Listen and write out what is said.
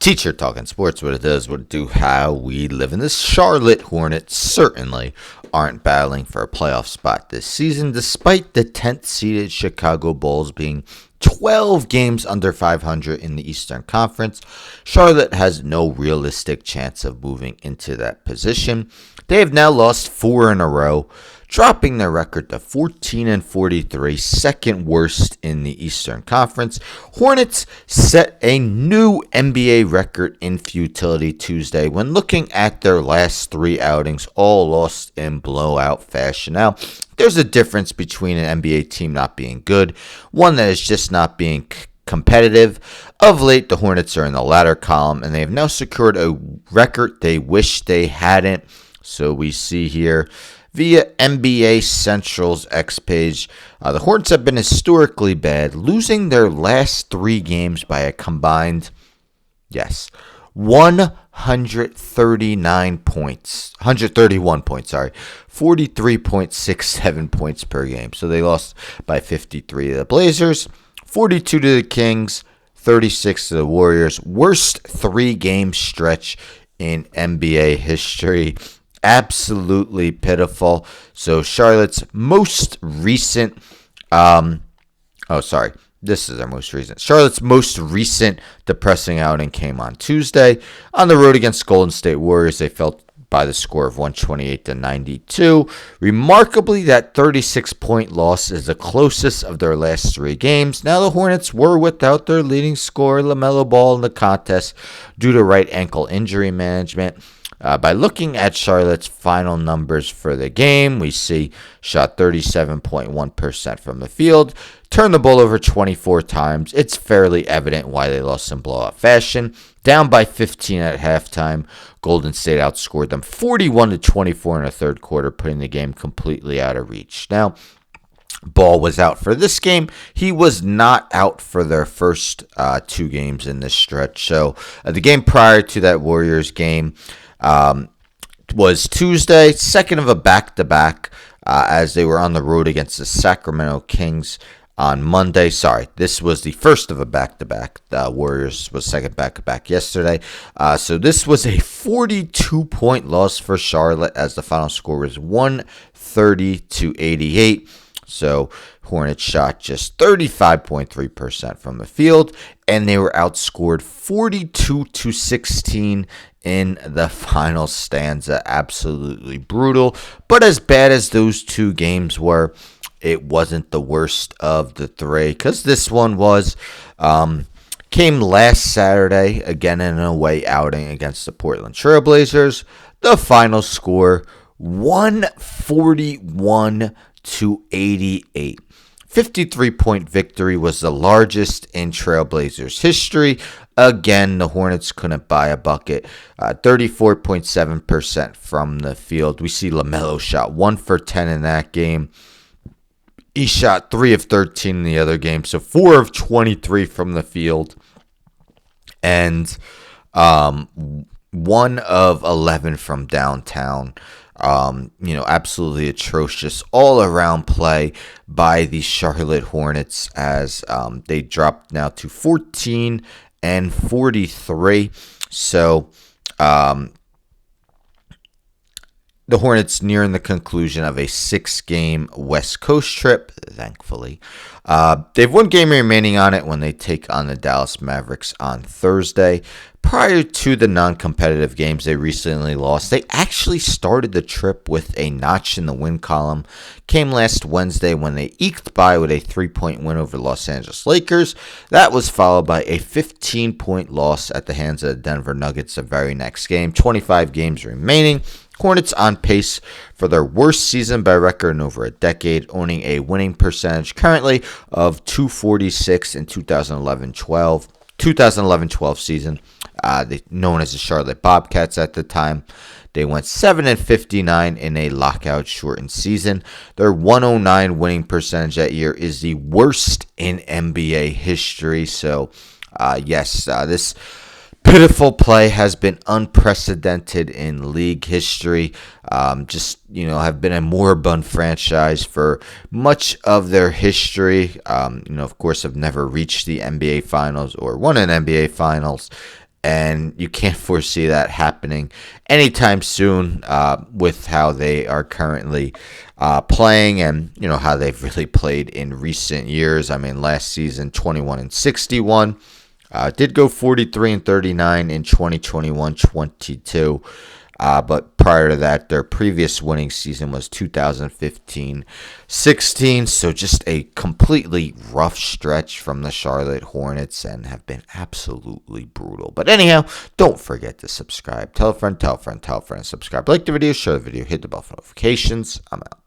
Teacher talking sports, what it does, what it do, how we live. And the Charlotte Hornets certainly aren't battling for a playoff spot this season, despite the 10th seeded Chicago Bulls being 12 games under 500 in the Eastern Conference. Charlotte has no realistic chance of moving into that position. They have now lost 4 in a row, dropping their record to 14-43, second worst in the Eastern Conference. Hornets set a new NBA record in futility Tuesday when looking at their last 3 outings, all lost in blowout fashion. Now, there's a difference between an NBA team not being good, one that is just not being competitive. Of late, the Hornets are in the latter column, and they have now secured a record they wish they hadn't. So we see here, via NBA Central's X page, the Hornets have been historically bad, losing their last 3 games by a combined, 131 points, 43.67 points per game. So they lost by 53 to the Blazers, 42 to the Kings, 36 to the Warriors. Worst 3-game stretch in NBA history. Absolutely pitiful. So Charlotte's most recent, this is their most recent. Charlotte's most recent depressing outing came on Tuesday. On the road against Golden State Warriors, they fell by the score of 128-92. Remarkably, that 36-point loss is the closest of their last 3 games. Now, the Hornets were without their leading scorer, LaMelo Ball, in the contest due to right ankle injury management. By looking at Charlotte's final numbers for the game, we see shot 37.1% from the field, turned the ball over 24 times. It's fairly evident why they lost in blowout fashion. Down by 15 at halftime, Golden State outscored them 41-24 in the third quarter, putting the game completely out of reach. Now, Ball was out for this game. He was not out for their first 2 games in this stretch. So the game prior to that Warriors game was Tuesday, second of a back-to-back, as they were on the road against the Sacramento Kings on Monday. This was the first of a back-to-back. The Warriors was second back-to-back yesterday. So this was a 42-point loss for Charlotte, as the final score was 130-88. So Hornets shot just 35.3% from the field, and they were outscored 42-16 in the final stanza. Absolutely brutal. But as bad as those 2 games were, it wasn't the worst of the 3, because this one came last Saturday, again in an away outing against the Portland Trail Blazers. The final score, 141-88. 53-point victory was the largest in Trailblazers history. Again, the Hornets couldn't buy a bucket. 34.7% from the field. We see LaMelo shot 1 for 10 in that game. He shot 3 of 13 in the other game, so 4 of 23 from the field. And 1 of 11 from downtown. Absolutely atrocious all-around play by the Charlotte Hornets, as they dropped now to 14-43. So the Hornets nearing the conclusion of a 6-game West Coast trip, thankfully. They have 1 game remaining on it when they take on the Dallas Mavericks on Thursday. Prior to the non-competitive games they recently lost, they actually started the trip with a notch in the win column. Came last Wednesday when they eked by with a 3-point win over the Los Angeles Lakers. That was followed by a 15-point loss at the hands of the Denver Nuggets the very next game. 25 games remaining. Hornets on pace for their worst season by record in over a decade, owning a winning percentage currently of .246 in 2011-12 season. Known as the Charlotte Bobcats at the time. They went 7-59 in a lockout-shortened season. Their 109 winning percentage that year is the worst in NBA history. So, this pitiful play has been unprecedented in league history. Have been a moribund franchise for much of their history. Of course, have never reached the NBA Finals or won an NBA Finals. and you can't foresee that happening anytime soon with how they are currently playing, and how they've really played in recent years. I mean, last season 21-61. Did go 43-39 in 2021-22. But prior to that, their previous winning season was 2015-16. So just a completely rough stretch from the Charlotte Hornets, and have been absolutely brutal. But anyhow, don't forget to subscribe. Tell a friend, tell a friend, tell a friend, subscribe. Like the video, share the video, hit the bell for notifications. I'm out.